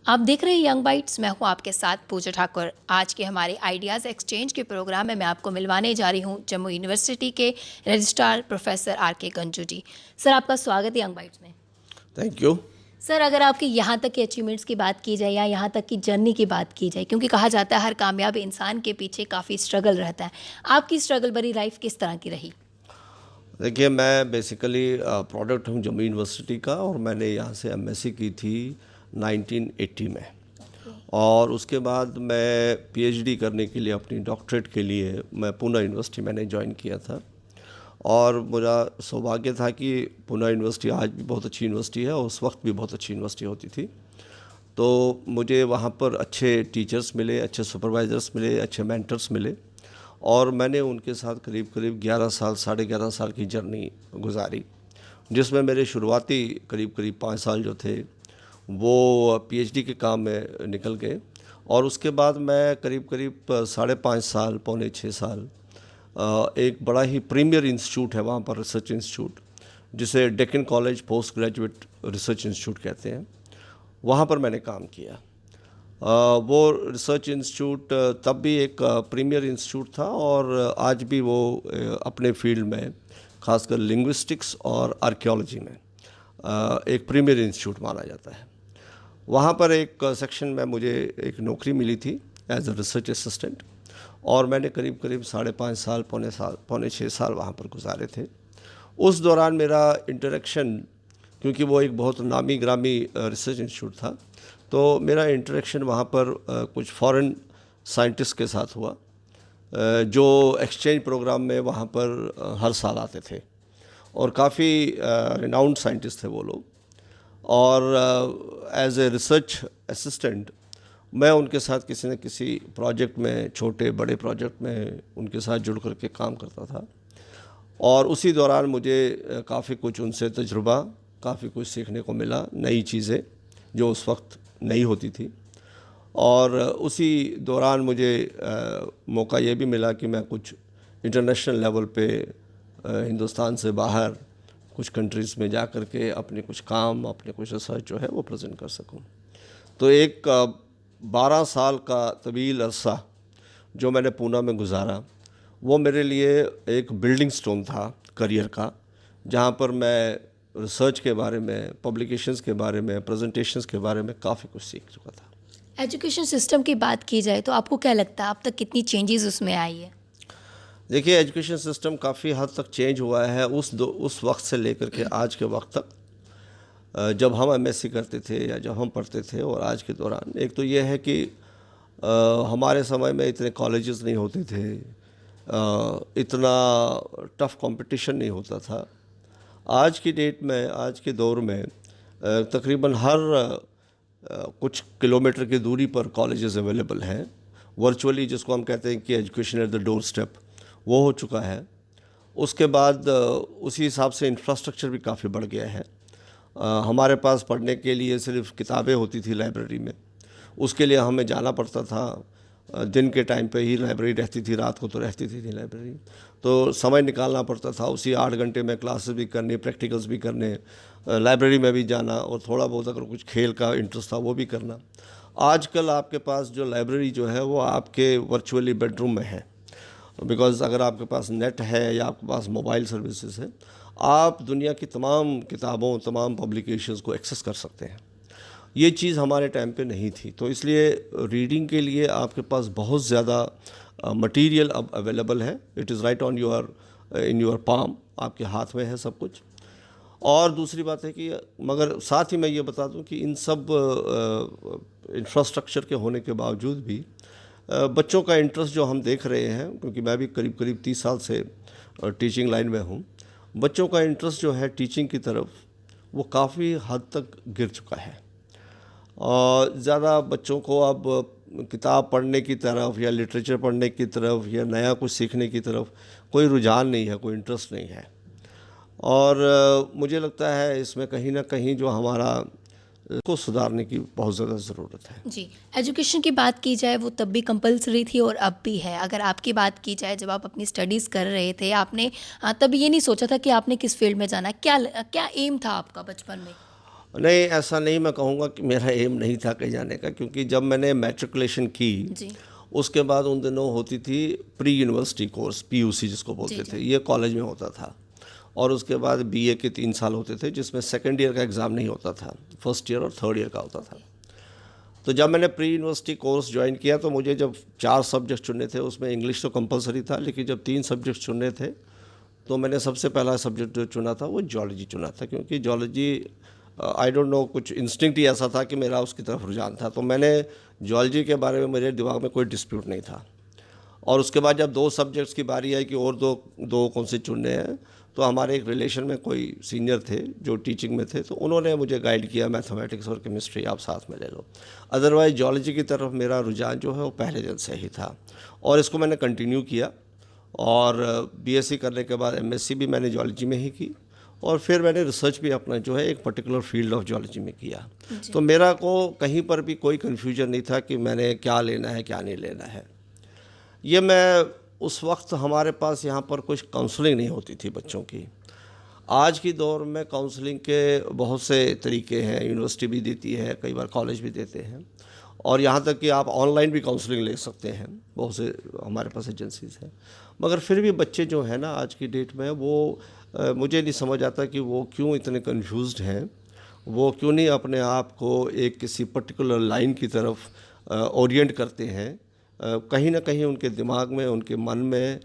आप देख रहे हैं यंग बाइट्स। मैं हूं आपके साथ पूजा ठाकुर। आज के हमारे आइडियाज़ एक्सचेंज के प्रोग्राम में मैं आपको मिलवाने जा रही हूं जम्मू यूनिवर्सिटी के रजिस्ट्रार प्रोफेसर आर.के. गंजू जी। सर, आपका स्वागत है यंग बाइट्स में। Thank you. सर, अगर आपकी यहाँ तक के अचीवमेंट्स की बात की जाए या यहाँ तक की जर्नी की बात की जाए, क्योंकि कहा जाता है हर कामयाब इंसान के पीछे काफ़ी स्ट्रगल रहता है, आपकी स्ट्रगल भरी लाइफ किस तरह की रही? देखिए, मैं बेसिकली प्रोडक्ट हूँ जम्मू यूनिवर्सिटी का, और मैंने यहाँ से एमएससी की थी 1980 में। और उसके बाद मैं पीएचडी करने के लिए, अपनी डॉक्टरेट के लिए मैं पूना यूनिवर्सिटी मैंने ज्वाइन किया था। और मेरा सौभाग्य था कि पूना यूनिवर्सिटी आज भी बहुत अच्छी यूनिवर्सिटी है और उस वक्त भी बहुत अच्छी यूनिवर्सिटी होती थी। तो मुझे वहाँ पर अच्छे टीचर्स मिले, अच्छे सुपरवाइज़र्स मिले, अच्छे मेंटर्स मिले, और मैंने उनके साथ करीब करीब 11 साल, 11.5 साल की जर्नी गुजारी, जिसमें मेरे शुरुआती करीब करीब 5 साल जो थे वो पीएचडी के काम में निकल गए। और उसके बाद मैं करीब करीब 5.5 साल, पौने 6 साल एक बड़ा ही प्रीमियर इंस्टीट्यूट है वहाँ पर, रिसर्च इंस्टीट्यूट, जिसे Deccan college post graduate research institute कहते हैं, वहाँ पर मैंने काम किया। वो रिसर्च इंस्टीट्यूट तब भी एक प्रीमियर इंस्टीट्यूट था, और आज भी वो अपने फील्ड में, खासकर लिंग्विस्टिक्स और आर्कियोलॉजी में एक प्रीमियर इंस्टीट्यूट माना जाता है। वहाँ पर एक सेक्शन में मुझे एक नौकरी मिली थी एज अ रिसर्च असिस्टेंट, और मैंने करीब करीब 5.5 साल, पौने 6 साल वहाँ पर गुजारे थे। उस दौरान मेरा इंटरेक्शन, क्योंकि वो एक बहुत नामी ग्रामी रिसर्च इंस्टीट्यूट था, तो मेरा इंटरेक्शन वहाँ पर कुछ फॉरेन साइंटिस्ट के साथ हुआ, जो एक्सचेंज प्रोग्राम में वहाँ पर हर साल आते थे, और काफ़ी रिनाउंड साइंटिस्ट थे वो लोग। और एज ए रिसर्च असिस्टेंट मैं उनके साथ किसी न किसी प्रोजेक्ट में, छोटे बड़े प्रोजेक्ट में उनके साथ जुड़ करके काम करता था। और उसी दौरान मुझे काफ़ी कुछ उनसे तजुर्बा, काफ़ी कुछ सीखने को मिला, नई चीज़ें जो उस वक्त नहीं होती थी। और उसी दौरान मुझे मौका ये भी मिला कि मैं कुछ इंटरनेशनल लेवल पे हिंदुस्तान से बाहर कुछ कंट्रीज़ में जा कर के अपने कुछ काम, अपने कुछ रिसर्च जो है वो प्रेजेंट कर सकूं। तो एक 12 साल का तवील अरसा जो मैंने पूना में गुजारा, वो मेरे लिए एक बिल्डिंग स्टोन था करियर का, जहाँ पर मैं रिसर्च के बारे में, पब्लिकेशंस के बारे में, प्रेजेंटेशंस के बारे में काफ़ी कुछ सीख चुका था। एजुकेशन सिस्टम की बात की जाए तो आपको क्या लगता है अब तक कितनी चेंजेस उसमें आई है? देखिए, एजुकेशन सिस्टम काफ़ी हद तक चेंज हुआ है उस वक्त से लेकर के आज के वक्त तक। जब हम एमएससी करते थे या जब हम पढ़ते थे और आज के दौरान, एक तो ये है कि हमारे समय में इतने कॉलेजेस नहीं होते थे, इतना टफ कंपटीशन नहीं होता था। आज की डेट में, आज के दौर में तकरीबन हर कुछ किलोमीटर की दूरी पर कॉलेजेस अवेलेबल हैं। वर्चुअली, जिसको हम कहते हैं कि education at the door step, वो हो चुका है। उसके बाद उसी हिसाब से इंफ्रास्ट्रक्चर भी काफ़ी बढ़ गया है। हमारे पास पढ़ने के लिए सिर्फ किताबें होती थी लाइब्रेरी में, उसके लिए हमें जाना पड़ता था। दिन के टाइम पे ही लाइब्रेरी रहती थी, रात को तो रहती थी लाइब्रेरी, तो समय निकालना पड़ता था। उसी 8 घंटे में क्लासेस भी करनी, प्रैक्टिकल्स भी करने, लाइब्रेरी में भी जाना, और थोड़ा बहुत अगर कुछ खेल का इंटरेस्ट था वो भी करना। आजकल आपके पास जो लाइब्रेरी जो है वो आपके वर्चुअली बेडरूम में है, बिकॉज़ अगर आपके पास नेट है या आपके पास मोबाइल सर्विसेज है, आप दुनिया की तमाम किताबों, तमाम पब्लिकेशंस को एक्सेस कर सकते हैं। ये चीज़ हमारे टाइम पे नहीं थी, तो इसलिए रीडिंग के लिए आपके पास बहुत ज़्यादा मटेरियल अब अवेलेबल है। It is right on in your palm, आपके हाथ में है सब कुछ। और दूसरी बात है कि, मगर साथ ही मैं ये बता दूं कि इन सब इंफ्रास्ट्रक्चर के होने के बावजूद भी बच्चों का इंटरेस्ट जो हम देख रहे हैं, क्योंकि मैं भी करीब करीब 30 साल से टीचिंग लाइन में हूँ, बच्चों का इंटरेस्ट जो है टीचिंग की तरफ वो काफ़ी हद तक गिर चुका है। और ज़्यादा बच्चों को अब किताब पढ़ने की तरफ या लिटरेचर पढ़ने की तरफ या नया कुछ सीखने की तरफ कोई रुझान नहीं है, कोई इंटरेस्ट नहीं है। और मुझे लगता है इसमें कहीं ना कहीं जो हमारा को सुधारने की बहुत ज़्यादा ज़रूरत है। जी, एजुकेशन की बात की जाए वो तब भी कंपलसरी थी और अब भी है। अगर आपकी बात की जाए, जब आप अपनी स्टडीज़ कर रहे थे, आपने तब ये नहीं सोचा था कि आपने किस फील्ड में जाना है? क्या एम था आपका बचपन में? नहीं, ऐसा नहीं मैं कहूँगा कि मेरा एम नहीं था कहीं जाने का, क्योंकि जब मैंने मैट्रिकुलेशन की जी उसके बाद उन दिनों होती थी प्री यूनिवर्सिटी कोर्स, पीयूसी जिसको बोलते थे, ये कॉलेज में होता था। और उसके बाद बीए के 3 साल होते थे, जिसमें सेकेंड ईयर का एग्ज़ाम नहीं होता था, फर्स्ट ईयर और थर्ड ईयर का होता था। तो जब मैंने प्री यूनिवर्सिटी कोर्स ज्वाइन किया तो मुझे जब 4 सब्जेक्ट चुनने थे, उसमें इंग्लिश तो कंपलसरी था, लेकिन जब 3 सब्जेक्ट चुनने थे तो मैंने सबसे पहला सब्जेक्ट जो चुना था वो जियोलॉजी चुना था, क्योंकि जियोलॉजी आई डोंट नो, कुछ इंस्टिंक्ट ही ऐसा था कि मेरा उसकी तरफ रुझान था। तो मैंने जियोलॉजी के बारे में, मेरे दिमाग में कोई डिस्प्यूट नहीं था। और उसके बाद जब 2 सब्जेक्ट्स की बारी आई कि और दो कौन से चुनने हैं, तो हमारे एक रिलेशन में कोई सीनियर थे जो टीचिंग में थे, तो उन्होंने मुझे गाइड किया, मैथमेटिक्स और केमिस्ट्री आप साथ में ले लो। अदरवाइज जियोलॉजी की तरफ मेरा रुझान जो है वो पहले दिन से ही था, और इसको मैंने कंटिन्यू किया। और बीएससी करने के बाद एमएससी भी मैंने जियोलॉजी में ही की, और फिर मैंने रिसर्च भी अपना जो है एक पर्टिकुलर फील्ड ऑफ जियोलॉजी में किया। तो मेरा को कहीं पर भी कोई कन्फ्यूजन नहीं था कि मैंने क्या लेना है क्या नहीं लेना है। ये मैं उस वक्त हमारे पास यहाँ पर कुछ काउंसलिंग नहीं होती थी बच्चों की। आज की दौर में काउंसलिंग के बहुत से तरीके हैं, यूनिवर्सिटी भी देती है, कई बार कॉलेज भी देते हैं, और यहाँ तक कि आप ऑनलाइन भी काउंसलिंग ले सकते हैं, बहुत से हमारे पास एजेंसीज़ हैं। मगर फिर भी बच्चे जो हैं ना आज की डेट में, वो मुझे नहीं समझ आता कि वो क्यों इतने कंफ्यूज्ड हैं, वो क्यों नहीं अपने आप को एक किसी पर्टिकुलर लाइन की तरफ ओरिएंट करते हैं। कहीं ना कहीं उनके दिमाग में, उनके मन में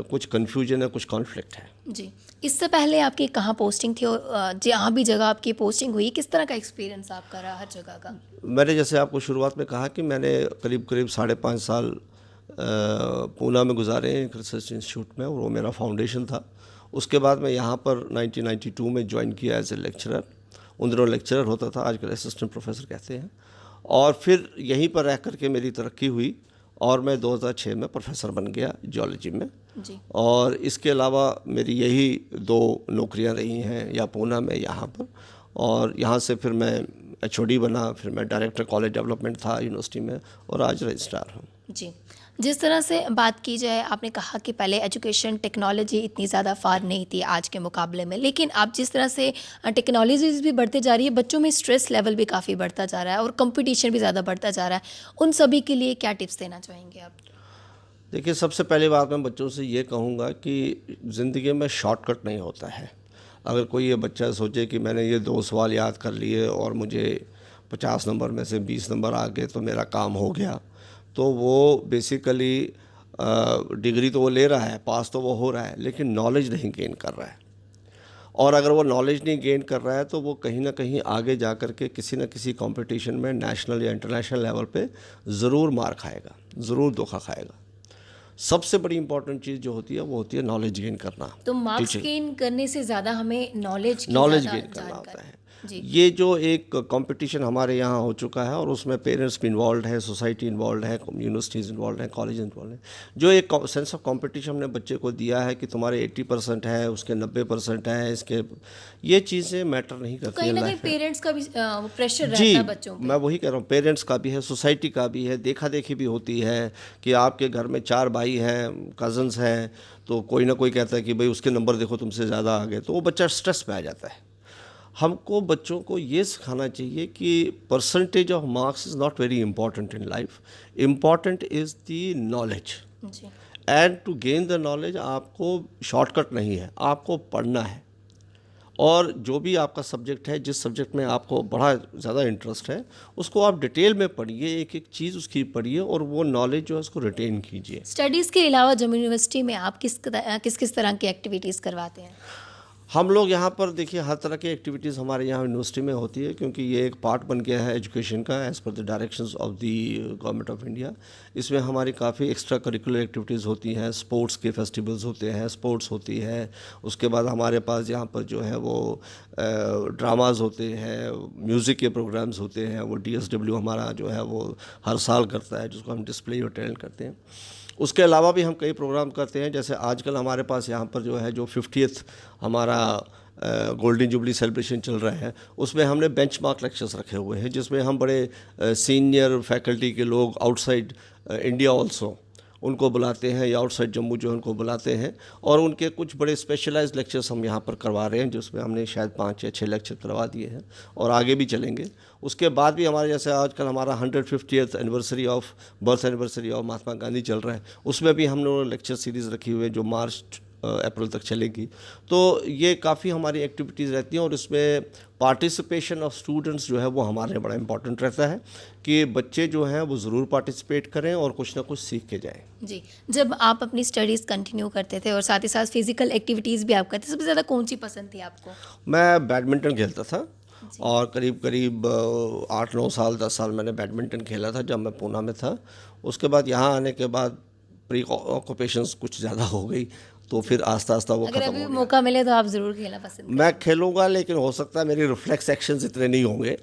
कुछ कन्फ्यूजन है, कुछ कॉन्फ्लिक्ट है। जी। इससे पहले आपकी कहाँ पोस्टिंग थी, और जहाँ भी जगह आपकी पोस्टिंग हुई, किस तरह का एक्सपीरियंस आपका रहा हर जगह का? मैंने जैसे आपको शुरुआत में कहा कि मैंने करीब 5.5 साल पूना में गुजारे एक रिसर्च इंस्टीट्यूट में, और वो मेरा फाउंडेशन था। उसके बाद मैं यहाँ पर 1992 में ज्वाइन किया एज ए लेक्चरर। उन दिनों लेक्चरर होता था, आजकल असिस्टेंट प्रोफेसर कहते हैं। और फिर यहीं पर रह कर के मेरी तरक्की हुई, और मैं 2006 में प्रोफेसर बन गया जियोलॉजी में। जी। और इसके अलावा मेरी यही 2 नौकरियां रही हैं, या पूना में, यहाँ पर। और यहाँ से फिर मैं एचओडी बना, फिर मैं डायरेक्टर कॉलेज डेवलपमेंट था यूनिवर्सिटी में, और आज रजिस्ट्रार हूँ। जी। जिस तरह से बात की जाए, आपने कहा कि पहले एजुकेशन टेक्नोलॉजी इतनी ज़्यादा फार नहीं थी आज के मुकाबले में, लेकिन अब जिस तरह से टेक्नोलॉजीज भी बढ़ते जा रही है, बच्चों में स्ट्रेस लेवल भी काफ़ी बढ़ता जा रहा है और कंपटीशन भी ज़्यादा बढ़ता जा रहा है। उन सभी के लिए क्या टिप्स देना चाहेंगे आप? देखिए, सबसे पहली बात मैं बच्चों से ये कहूँगा कि ज़िंदगी में शॉर्टकट नहीं होता है। अगर कोई ये बच्चा सोचे कि मैंने ये 2 सवाल याद कर लिए और मुझे 50 नंबर में से 20 नंबर आ गए तो मेरा काम हो गया, तो वो बेसिकली डिग्री तो वो ले रहा है, पास तो वो हो रहा है, लेकिन नॉलेज नहीं गेन कर रहा है। और अगर वो नॉलेज नहीं गेन कर रहा है तो वो कहीं ना कहीं आगे जा कर के किसी न किसी कंपटीशन में नेशनल या इंटरनेशनल लेवल पे ज़रूर मार खाएगा, ज़रूर धोखा खाएगा। सबसे बड़ी इंपॉर्टेंट चीज़ जो होती है वो होती है नॉलेज गेन करना। तो मार्क्स गेन करने से ज़्यादा हमें नॉलेज गेन करना होता है। ये जो एक कंपटीशन हमारे यहाँ हो चुका है, और उसमें पेरेंट्स भी इन्वॉल्व है, सोसाइटी इन्वॉल्व है, यूनिवर्सिटीज़ इन्वॉल्व है, कॉलेज इन्वॉल्व है। जो एक सेंस ऑफ कंपटीशन हमने बच्चे को दिया है कि तुम्हारे 80% है, उसके 90% है, इसके ये चीज़ें मैटर नहीं करती। कहीं ना कहीं पेरेंट्स का भी प्रेशर रहता है बच्चों पे। मैं वही कह रहा हूँ, पेरेंट्स का भी है, सोसाइटी का भी है, देखा देखी भी होती है कि आपके घर में 4 भाई हैं, कज़न्स हैं, तो कोई ना कोई कहता है कि भाई उसके नंबर देखो तुमसे ज़्यादा आ गए, तो वो बच्चा स्ट्रेस में आ जाता है। हमको बच्चों को ये सिखाना चाहिए कि percentage of marks is not very important in life, important is the knowledge. And to gain the knowledge आपको शॉर्टकट नहीं है, आपको पढ़ना है। और जो भी आपका सब्जेक्ट है, जिस सब्जेक्ट में आपको बड़ा ज़्यादा इंटरेस्ट है, उसको आप डिटेल में पढ़िए, एक एक चीज़ उसकी पढ़िए, और वो नॉलेज जो है उसको रिटेन कीजिए। स्टडीज़ के अलावा जम्मू यूनिवर्सिटी में आप किस तरह की एक्टिविटीज़ करवाते हैं? हम लोग यहाँ पर देखिए हर तरह की एक्टिविटीज़ हमारे यहाँ यूनिवर्सिटी में होती है, क्योंकि ये एक पार्ट बन गया है एजुकेशन का as per the directions of the government of India. इसमें हमारी काफ़ी एक्स्ट्रा करिकुलर एक्टिविटीज़ होती हैं, स्पोर्ट्स के फेस्टिवल्स होते हैं, स्पोर्ट्स होती है। उसके बाद हमारे पास यहाँ पर जो है वो ड्रामाज होते हैं, म्यूज़िक के प्रोग्राम्स होते हैं। वो DSW हमारा जो है वो हर साल करता है, जिसको हम डिस्प्ले योर टैलेंट करते हैं। उसके अलावा भी हम कई प्रोग्राम करते हैं, जैसे आजकल हमारे पास यहाँ पर जो है जो 50th हमारा गोल्डन जुबली सेलिब्रेशन चल रहा है, उसमें हमने बेंचमार्क लेक्चर्स रखे हुए हैं, जिसमें हम बड़े सीनियर फैकल्टी के लोग आउटसाइड इंडिया ऑल्सो उनको बुलाते हैं, या आउटसाइड जम्मू जो है उनको बुलाते हैं, और उनके कुछ बड़े स्पेशलाइज्ड लेक्चर्स हम यहाँ पर करवा रहे हैं, जिसमें हमने शायद 5 या 6 लेक्चर करवा दिए हैं और आगे भी चलेंगे। उसके बाद भी हमारे जैसे आजकल हमारा 150th anniversary of birth anniversary of Mahatma Gandhi चल रहा है, उसमें भी हम लोगों ने लेक्चर सीरीज़ रखी हुई है जो मार्च अप्रैल तक चलेगी। तो ये काफ़ी हमारी एक्टिविटीज़ रहती हैं, और इसमें पार्टिसिपेशन ऑफ स्टूडेंट्स जो है वो हमारे लिए बड़ा इंपॉर्टेंट रहता है कि बच्चे जो हैं वो ज़रूर पार्टिसिपेट करें और कुछ ना कुछ सीख के जाएं। जी, जब आप अपनी स्टडीज़ कंटिन्यू करते थे और साथ ही साथ फिजिकल एक्टिविटीज़ भी आप करते थे, सबसे ज़्यादा कौन सी पसंद थी आपको? मैं बैडमिंटन खेलता था, और करीब करीब 8-9 साल 10 साल मैंने बैडमिंटन खेला था जब मैं पूना में था। उसके बाद यहाँ आने के बाद प्री ऑक्यूपेशंस कुछ ज़्यादा हो गई, तो फिर आस्ता आस्ता वो अगर ख़त्म अभी हो गया। मौका मिले तो आप ज़रूर खेलना पसंद मैं खेलूंगा, लेकिन हो सकता है मेरे रिफ्लेक्स एक्शंस इतने नहीं होंगे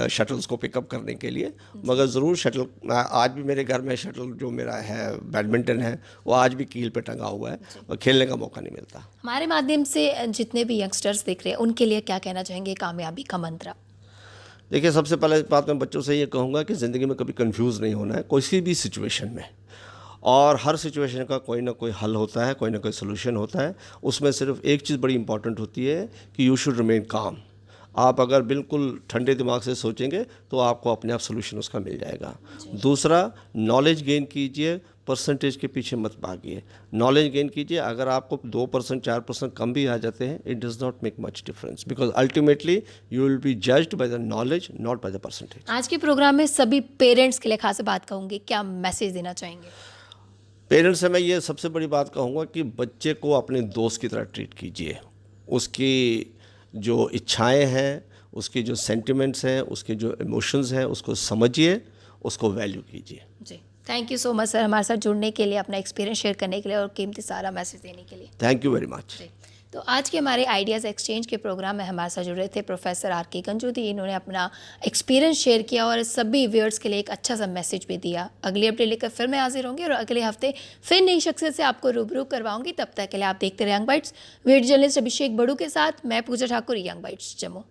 शटल्स को पिकअप करने के लिए, मगर ज़रूर शटल, आज भी मेरे घर में शटल जो मेरा है बैडमिंटन है वो आज भी कील पे टंगा हुआ है, और खेलने का मौका नहीं मिलता। हमारे माध्यम से जितने भी यंगस्टर्स देख रहे हैं उनके लिए क्या कहना चाहेंगे कामयाबी का मंत्र? देखिए, सबसे पहले बात मैं बच्चों से ये कहूँगा कि ज़िंदगी में कभी कंफ्यूज नहीं होना है किसी भी सिचुएशन में, और हर सिचुएशन का कोई ना कोई हल होता है, कोई ना कोई सोल्यूशन होता है। उसमें सिर्फ एक चीज़ बड़ी इंपॉर्टेंट होती है कि यू शुड रिमेन काम। आप अगर बिल्कुल ठंडे दिमाग से सोचेंगे तो आपको अपने आप सोल्यूशन उसका मिल जाएगा। दूसरा, नॉलेज गेन कीजिए, परसेंटेज के पीछे मत भागिए। नॉलेज गेन कीजिए, अगर आपको 2% 4% कम भी आ जाते हैं, it does not make much difference, because ultimately you will be judged by the knowledge, not by the percentage. आज के प्रोग्राम में सभी पेरेंट्स के लिए खास बात कहूँगी, क्या मैसेज देना चाहेंगे? पेरेंट्स से मैं ये सबसे बड़ी बात कहूँगा कि बच्चे को अपने दोस्त की तरह ट्रीट कीजिए। उसकी जो इच्छाएं हैं, उसकी जो सेंटिमेंट्स हैं, उसके जो इमोशंस हैं, उसको समझिए, उसको वैल्यू कीजिए। जी, thank you so much sir, हमारे साथ जुड़ने के लिए, अपना एक्सपीरियंस शेयर करने के लिए और कीमती सारा मैसेज देने के लिए। Thank you very much. जी, तो आज के हमारे आइडियाज़ एक्सचेंज के प्रोग्राम में हमारे साथ जुड़े थे प्रोफेसर आर.के. गंजूटी। इन्होंने अपना एक्सपीरियंस शेयर किया और सभी व्यूअर्स के लिए एक अच्छा सा मैसेज भी दिया। अगली अपडेट लेकर फिर मैं हाजिर होंगी और अगले हफ्ते फिर नई शख्सियत से आपको रूबरू करवाऊंगी। तब तक के लिए आप देखते रहे यंग बाइट्स। वीडियो जर्नलिस्ट अभिषेक बड़ू के साथ मैं पूजा ठाकुर, यंग बाइट्स जम्मू।